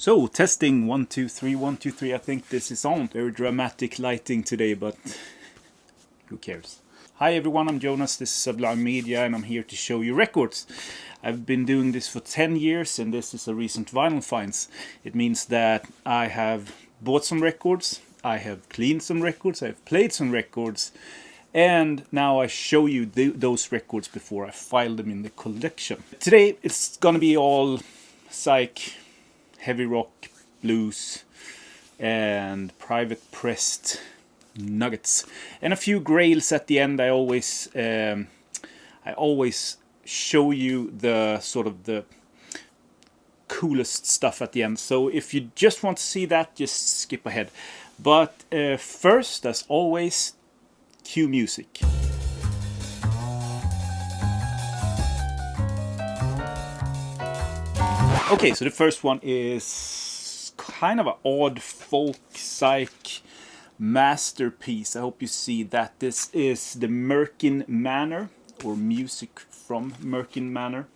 So, testing 1 2 3 1 2 3. I think this is on. Very dramatic lighting today, but who cares? Hi everyone, I'm Jonas, this is Sublime Media, and I'm here to show you records. I've been doing this for 10 years, and this is a recent vinyl finds. It means that I have bought some records, I have cleaned some records, I've played some records, and now I show you those records before I file them in the collection. Today it's gonna be all Psych, heavy rock, blues, and private pressed nuggets, and a few grails at the end. I always show you the sort of the coolest stuff at the end. So if you just want to see that, just skip ahead. But first, as always, cue music. Okay, so the first one is kind of an odd folk psych masterpiece. I hope you see that. This is the Merkin Manor, or music from Merkin Manor.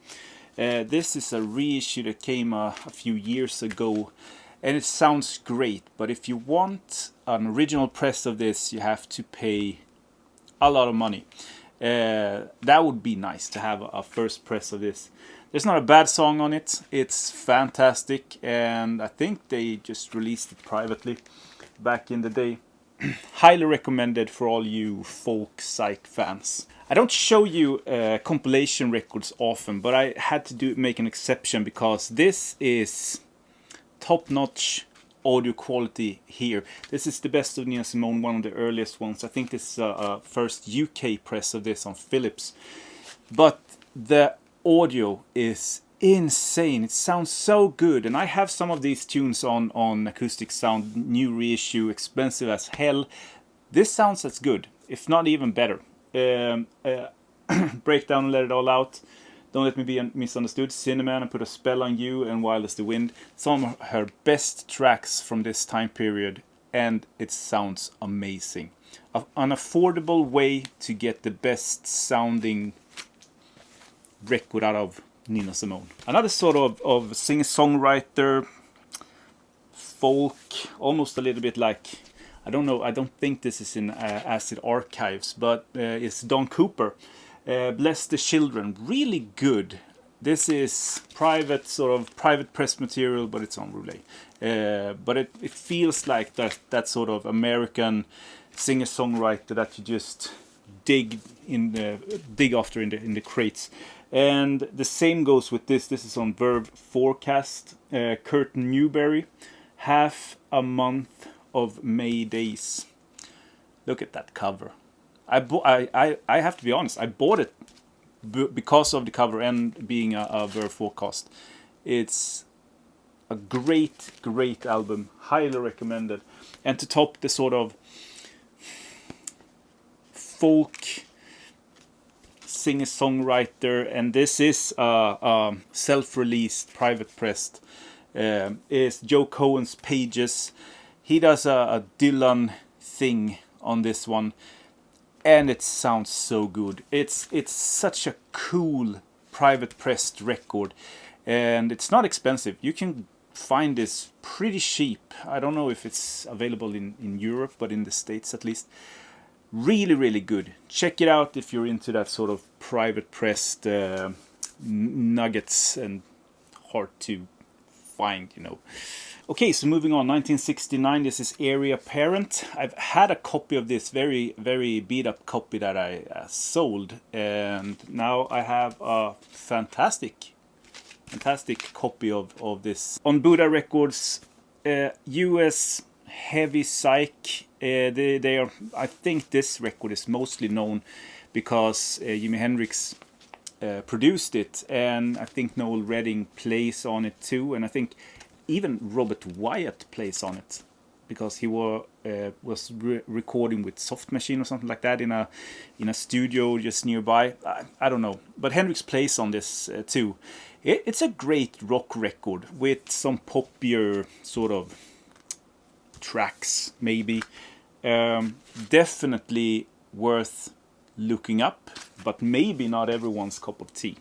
This is a reissue that came a few years ago, and it sounds great, but if you want an original press of this, you have to pay a lot of money. That would be nice to have a first press of this. There's not a bad song on it. It's fantastic, and I think they just released it privately back in the day. Highly recommended for all you folk psych fans. I don't show you compilation records often, but I had to make an exception because this is top-notch audio quality here. This is the best of Nina Simone, one of the earliest ones. I think this is a first UK press of this on Philips. But the audio is insane. It sounds so good, and I have some of these tunes on Acoustic Sound, new reissue, expensive as hell. This sounds as good, if not even better. Breakdown and Let It All Out, Don't Let Me Be Misunderstood, Cinnamon, and Put a Spell on You, and Wild as the Wind. Some of her best tracks from this time period, and it sounds amazing. An affordable way to get the best sounding record out of Nina Simone. Another sort of singer-songwriter, folk, almost a little bit like, I don't know, I don't think this is in Acid Archives, but it's Don Cooper. Bless the Children, really good. This is private press material, but it's on Roulette. But it feels like that sort of American singer-songwriter that you just dig after in the crates. And the same goes with this. This is on Verve Forecast. Curtin Newberry, Half a Month of May Days. Look at that cover. I have to be honest. I bought it because of the cover and being a Verve Forecast. It's a great album. Highly recommended. And to top the sort of folk singer-songwriter, and this is self-released, private pressed, is Joe Cohen's Pages. He does a Dylan thing on this one, and it sounds so good. It's such a cool private pressed record, and it's not expensive. You can find this pretty cheap. I don't know if it's available in Europe, but in the States at least. Really good. Check it out if you're into that sort of private pressed nuggets and hard to find, you know. Okay, so moving on, 1969, this is Area Parent. I've had a copy of this, very beat up copy that I sold, and now I have a fantastic copy of this. On Buddha Records, US heavy psych. They are. I think this record is mostly known because Jimi Hendrix produced it, and I think Noel Redding plays on it too, and I think even Robert Wyatt plays on it because he was recording with Soft Machine or something like that in a studio just nearby. I don't know, but Hendrix plays on this too. It's a great rock record with some poppier sort of tracks, maybe. Definitely worth looking up, but maybe not everyone's cup of tea.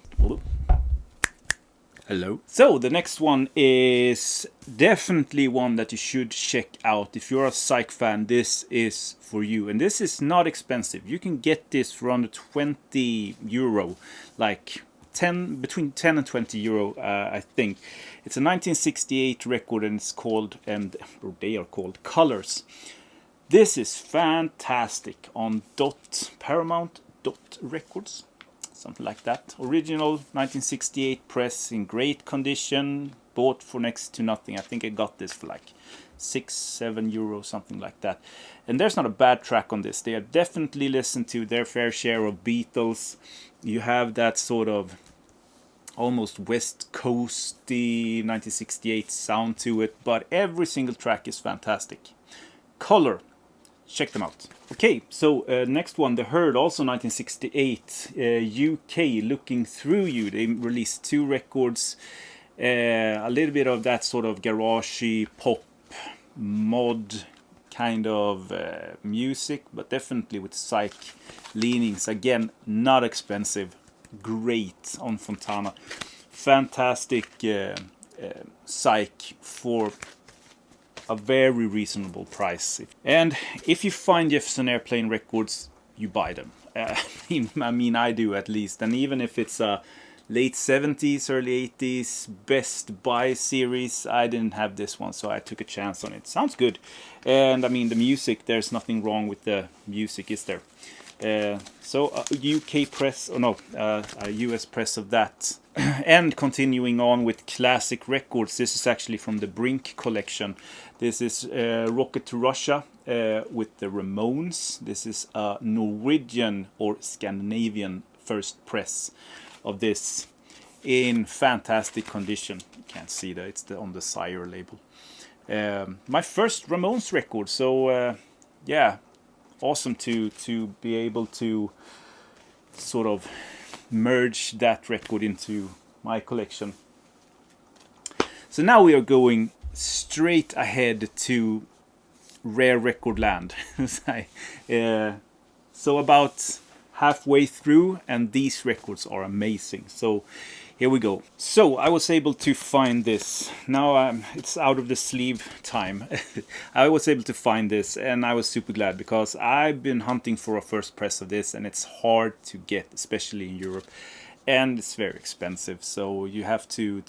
Hello. So the next one is definitely one that you should check out. If you're a Psych fan, this is for you. And this is not expensive. You can get this for under 20 euro, like between 10 and 20 euro, I think. It's a 1968 record, and it's called, or they are called, Colors. This is fantastic on Paramount Records. Something like that. Original 1968 press in great condition. Bought for next to nothing. I think I got this for like 6-7 euros, something like that. And there's not a bad track on this. They have definitely listened to their fair share of Beatles. You have that sort of almost West Coasty 1968 sound to it. But every single track is fantastic. Color. Check them out. Okay, so next one, The Herd, also 1968, UK, Looking Through You. They released 2 records, a little bit of that sort of garagey pop mod kind of music, but definitely with Psych leanings. Again, not expensive, great on Fontana. Fantastic Psych for a very reasonable price. And if you find Jefferson Airplane records, you buy them. I mean, I do at least. And even if it's a late 70s, early 80s Best Buy series, I didn't have this one, so I took a chance on it. Sounds good. And I mean, the music, there's nothing wrong with the music, is there? So UK press, or no, a US press of that. And continuing on with classic records, this is actually from the Brink collection. This is Rocket to Russia with the Ramones. This is a Norwegian or Scandinavian first press of this in fantastic condition. You can't see that, it's on the Sire label. My first Ramones record, so yeah, awesome to be able to sort of merge that record into my collection. So now we are going straight ahead to rare record land. So about halfway through, and these records are amazing. So here we go. So I was able to find this. Now it's out of the sleeve time. I was able to find this, and I was super glad because I've been hunting for a first press of this, and it's hard to get, especially in Europe. And it's very expensive, so you have to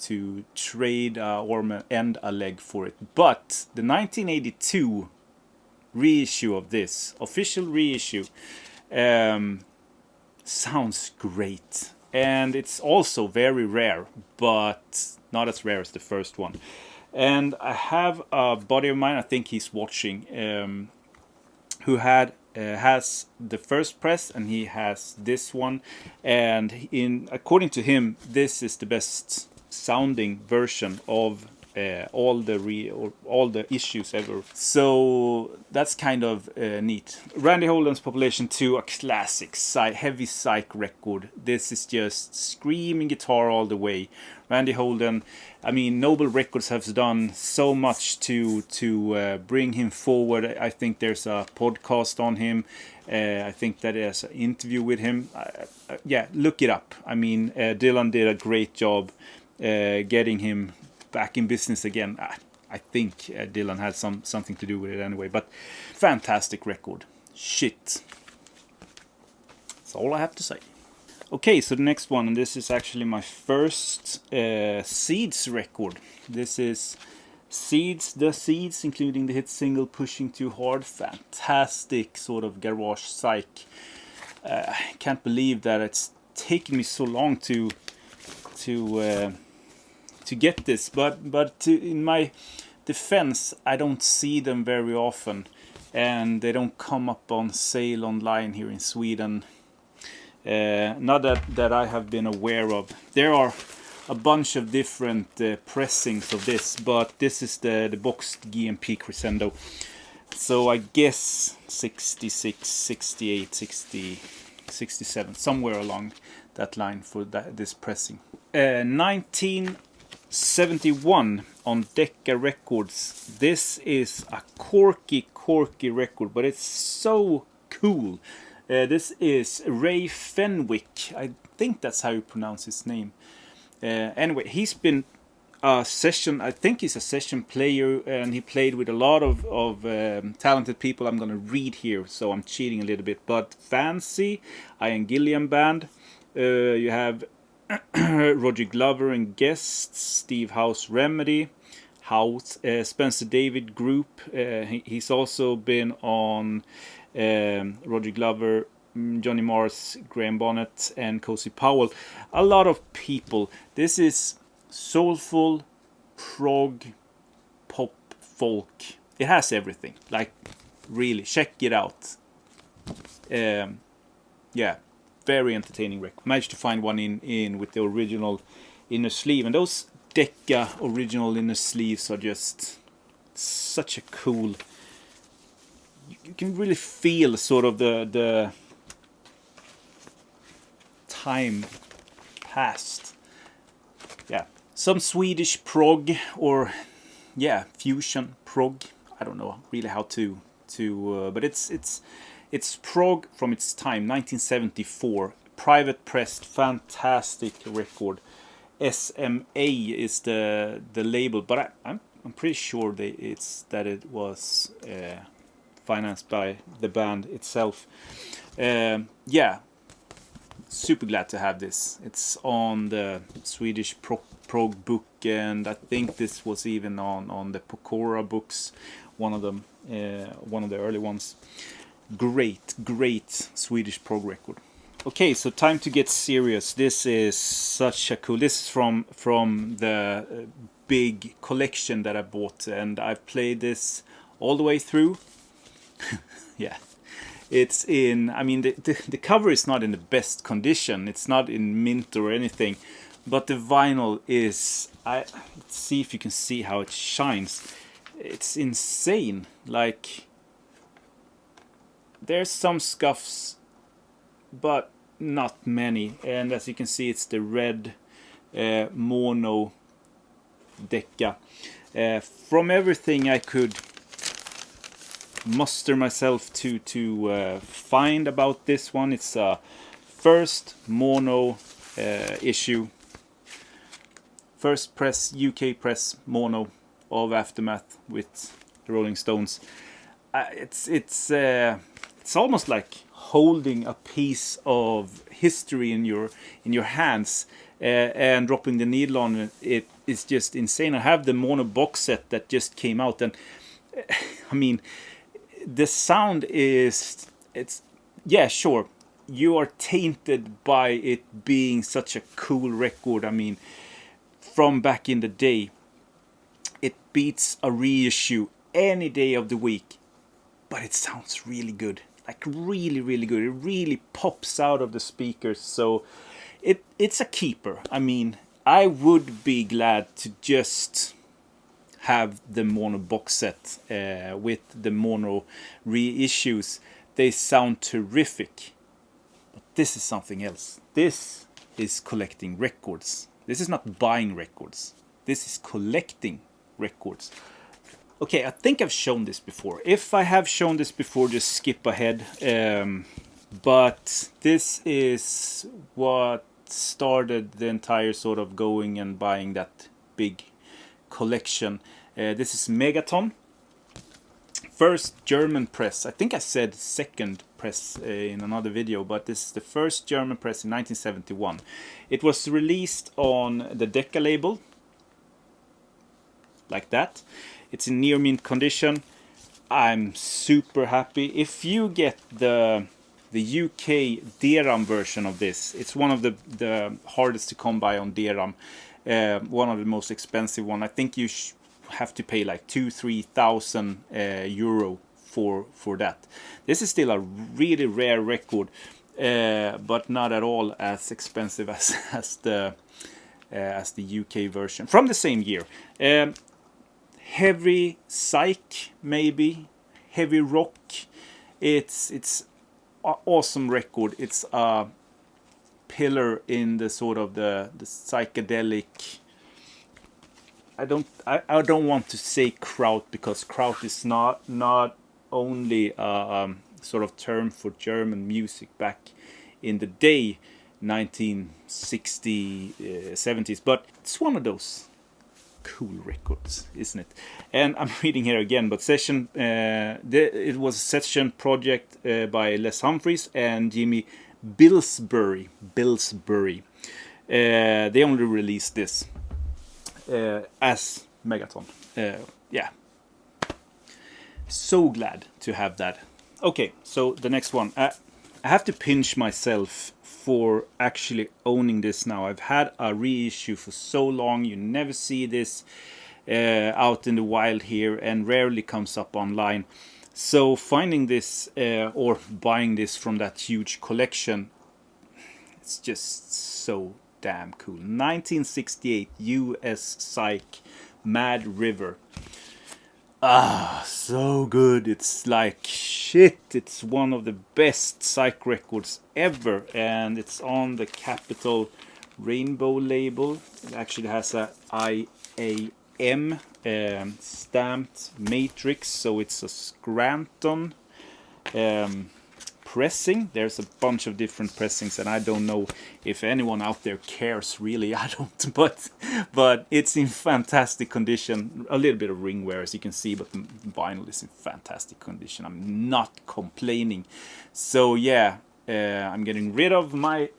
trade arm and a leg for it. But the 1982 reissue of this, official reissue, sounds great. And it's also very rare, but not as rare as the first one. And I have a buddy of mine, I think he's watching, who has the first press, and he has this one. And according to him, this is the best sounding version of all the issues ever. So that's kind of neat. Randy Holden's Population 2, a classic heavy Psych record. This is just screaming guitar all the way. Randy Holden, I mean, Noble Records has done so much to bring him forward. I think there's a podcast on him. I think that there's an interview with him. Yeah, look it up. I mean, Dylan did a great job getting him back in business again. I think Dylan had something to do with it anyway, but fantastic record. Shit. That's all I have to say. Okay, so the next one, and this is actually my first Seeds record. This is The Seeds, including the hit single Pushing Too Hard. Fantastic sort of garage Psych. I can't believe that it's taken me so long to get this, but in my defense, I don't see them very often, and they don't come up on sale online here in Sweden. Not that I have been aware of. There are a bunch of different pressings of this, but this is the boxed GMP Crescendo. So I guess 66, 68, 60, 67, somewhere along that line for this pressing. 1971 on Decca Records. This is a corky record, but it's so cool. This is Ray Fenwick. I think that's how you pronounce his name. Anyway, he's been a session. I think he's a session player, and he played with a lot of talented people. I'm gonna read here, so I'm cheating a little bit. But Fancy, Ian Gilliam Band. You have Roger Glover and guests, Steve House Remedy, House, Spencer David Group. He's also been on Roger Glover, Johnny Marrs, Graham Bonnet, and Cozy Powell. A lot of people. This is soulful, prog, pop, folk. It has everything. Like, really, check it out. Yeah, very entertaining record. Managed to find one in with the original inner sleeve, and those Decca original inner sleeves are just such a cool. You can really feel sort of the time past. Yeah, some Swedish prog, or fusion prog. I don't know really how to but it's prog from its time, 1974. Private pressed, fantastic record. SMA is the label, but I'm pretty sure that it was financed by the band itself. Yeah, super glad to have this. It's on the Swedish prog book, and I think this was even on the Pokora books, one of them, one of the early ones. Great Swedish prog record. Okay, so time to get serious. This is such a cool. This is from the big collection that I bought, and I've played this all the way through. Yeah, it's in. I mean, the cover is not in the best condition. It's not in mint or anything, but the vinyl is. Let's see if you can see how it shines. It's insane. Like, there's some scuffs, but not many. And as you can see, it's the red mono Decca. From everything I could muster myself to find about this one, it's a first mono issue, first press, UK press mono of Aftermath with the Rolling Stones. It's almost like holding a piece of history in your hands, and dropping the needle on it is just insane. I have the mono box set that just came out, and I mean, the sound is, sure, you are tainted by it being such a cool record. I mean, from back in the day, it beats a reissue any day of the week, but it sounds really good. Like, really good. It really pops out of the speakers. So it's a keeper. I mean, I would be glad to just have the mono box set with the mono reissues. They sound terrific. But this is something else. This is collecting records. This is not buying records. This is collecting records. Okay, I think I've shown this before. If I have shown this before, just skip ahead. But this is what started the entire sort of going and buying that big collection. This is Megaton. First German press. I think I said second press in another video, but this is the first German press in 1971. It was released on the Decca label, like that. It's in near mint condition. I'm super happy. If you get the UK DRAM version of this, it's one of the hardest to come by on DRAM. One of the most expensive one. I think you have to pay like 2,000-3,000 euro for that. This is still a really rare record, but not at all as expensive as the UK version from the same year. Heavy psych, maybe heavy rock. It's an awesome record. It's a pillar in the sort of the psychedelic. I don't want to say kraut, because kraut is not only a sort of term for German music back in the day. 1960s, 70s, but it's one of those cool records, isn't it? And I'm reading here again, but it was a session project by Les Humphries and Jimmy Billsbury. They only released this as Megaton. Yeah, so glad to have that. Okay, so the next one. I have to pinch myself for actually owning this now. I've had a reissue for so long. You never see this out in the wild here, and rarely comes up online. So finding this or buying this from that huge collection, it's just so damn cool. 1968 US Psych Mad River. Ah, so good. It's like shit. It's one of the best Psych records ever, and it's on the Capitol Rainbow label. It actually has a IAM stamped matrix, so it's a Scranton pressing. There's a bunch of different pressings, and I don't know if anyone out there cares really. I don't, but it's in fantastic condition. A little bit of ring wear, as you can see, but the vinyl is in fantastic condition. I'm not complaining. So yeah, I'm getting rid of my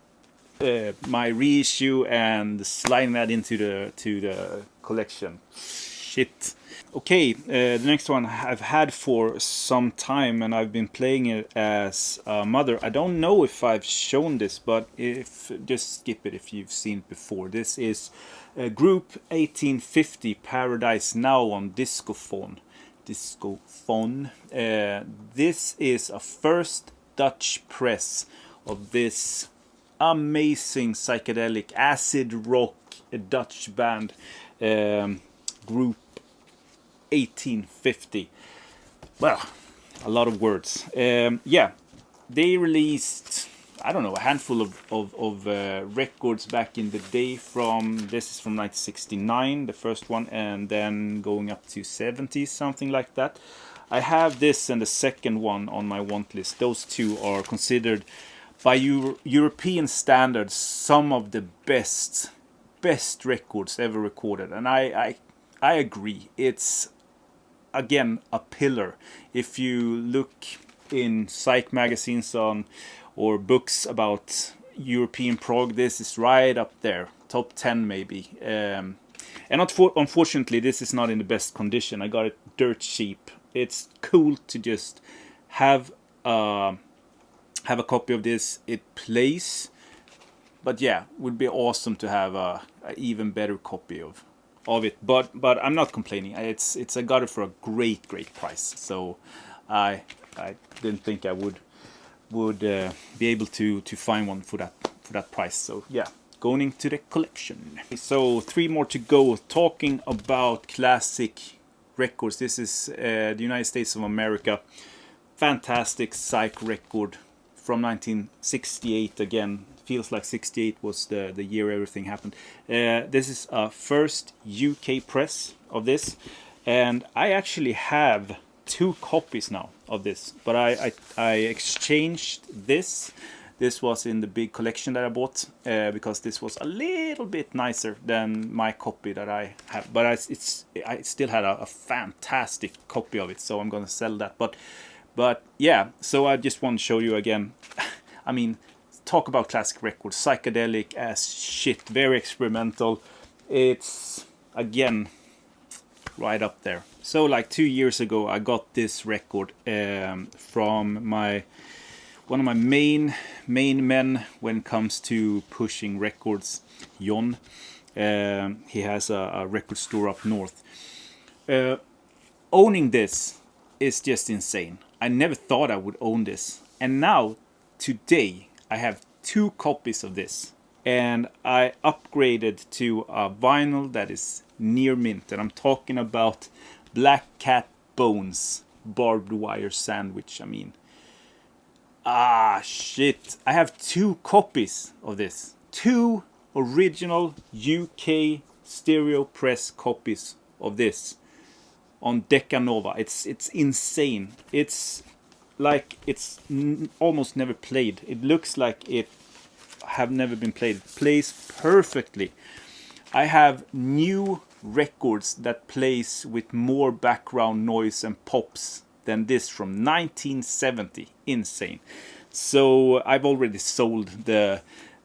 reissue and sliding that into the collection. Shit. Okay, the next one I've had for some time, and I've been playing it as a mother. I don't know if I've shown this, but just skip it if you've seen it before. This is Group 1850 Paradise Now on Discophone. This is a first Dutch press of this amazing psychedelic acid rock Dutch band, Group 1850. Well, a lot of words. Yeah, they released, I don't know, a handful of records back in the day. This is from 1969, the first one, and then going up to 70s, something like that. I have this and the second one on my want list. Those two are considered by European standards some of the best records ever recorded, and I agree. It's again a pillar. If you look in Psych magazines or books about European prog, this is right up there, top 10 maybe. And unfortunately, this is not in the best condition. I got it dirt cheap. It's cool to just have a copy of this. It plays, but yeah, would be awesome to have a even better copy of it. But I'm not complaining. I got it for a great price. So I didn't think I would be able to find one for that price. So yeah, going into the collection. So 3 more to go. Talking about classic records. This is the United States of America. Fantastic Psych record from 1968 again. Feels like 68 was the year everything happened. This is a first UK press of this, and I actually have 2 copies now of this, but I exchanged this. This was in the big collection that I bought because this was a little bit nicer than my copy that I have, but I still had a fantastic copy of it, so I'm gonna sell that. But yeah, so I just want to show you again. I mean, talk about classic records, psychedelic as shit, very experimental. It's again right up there. So like 2 years ago, I got this record from one of my main men when it comes to pushing records, Jon. He has a record store up north. Owning this is just insane. I never thought I would own this, and now today I have 2 copies of this, and I upgraded to a vinyl that is near mint, and I'm talking about Black Cat Bones barbed wire sandwich. I mean, shit, I have 2 copies of this, 2 original UK stereo press copies of this on Decanova. It's insane. It's like it's almost never played. It looks like it have never been played. It plays perfectly. I have new records that plays with more background noise and pops than this from 1970. Insane. So I've already sold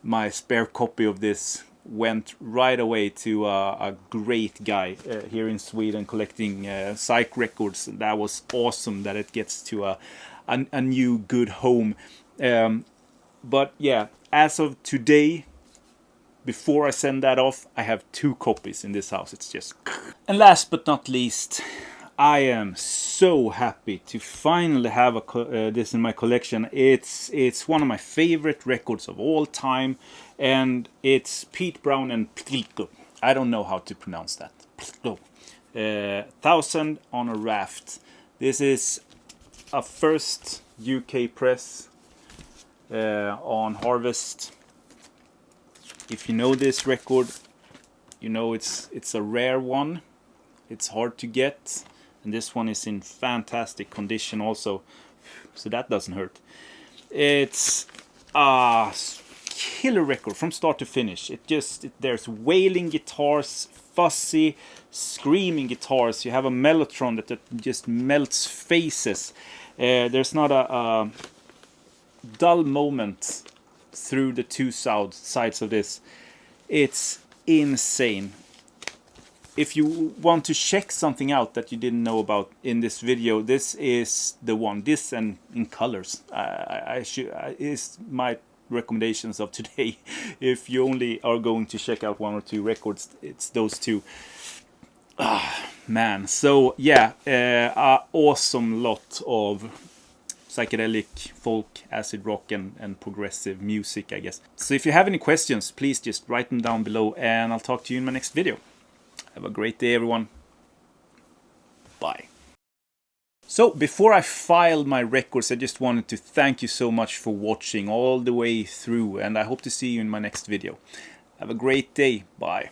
my spare copy of this. Went right away to a great guy here in Sweden collecting Psych records. That was awesome that it gets to a new good home. But yeah, as of today, before I send that off, I have 2 copies in this house. It's just... And last but not least, I am so happy to finally have this in my collection. It's one of my favorite records of all time, and it's Pete Brown and Psych. I don't know how to pronounce that. 1000 on a Raft. This is a first UK press on Harvest. If you know this record, you know it's a rare one. It's hard to get, and this one is in fantastic condition also, so that doesn't hurt. It's a killer record from start to finish. There's wailing guitars, fuzzy, screaming guitars. You have a mellotron that just melts faces. There's not a dull moment through the 2 sides of this. It's insane. If you want to check something out that you didn't know about in this video, this is the one. This and in colors. Is my recommendations of today. If you only are going to check out 1 or 2 records, it's those 2. Man. So yeah, awesome lot of psychedelic, folk, acid rock, and progressive music, I guess. So if you have any questions, please just write them down below, and I'll talk to you in my next video. Have a great day, everyone. Bye. So before I file my records, I just wanted to thank you so much for watching all the way through, and I hope to see you in my next video. Have a great day. Bye.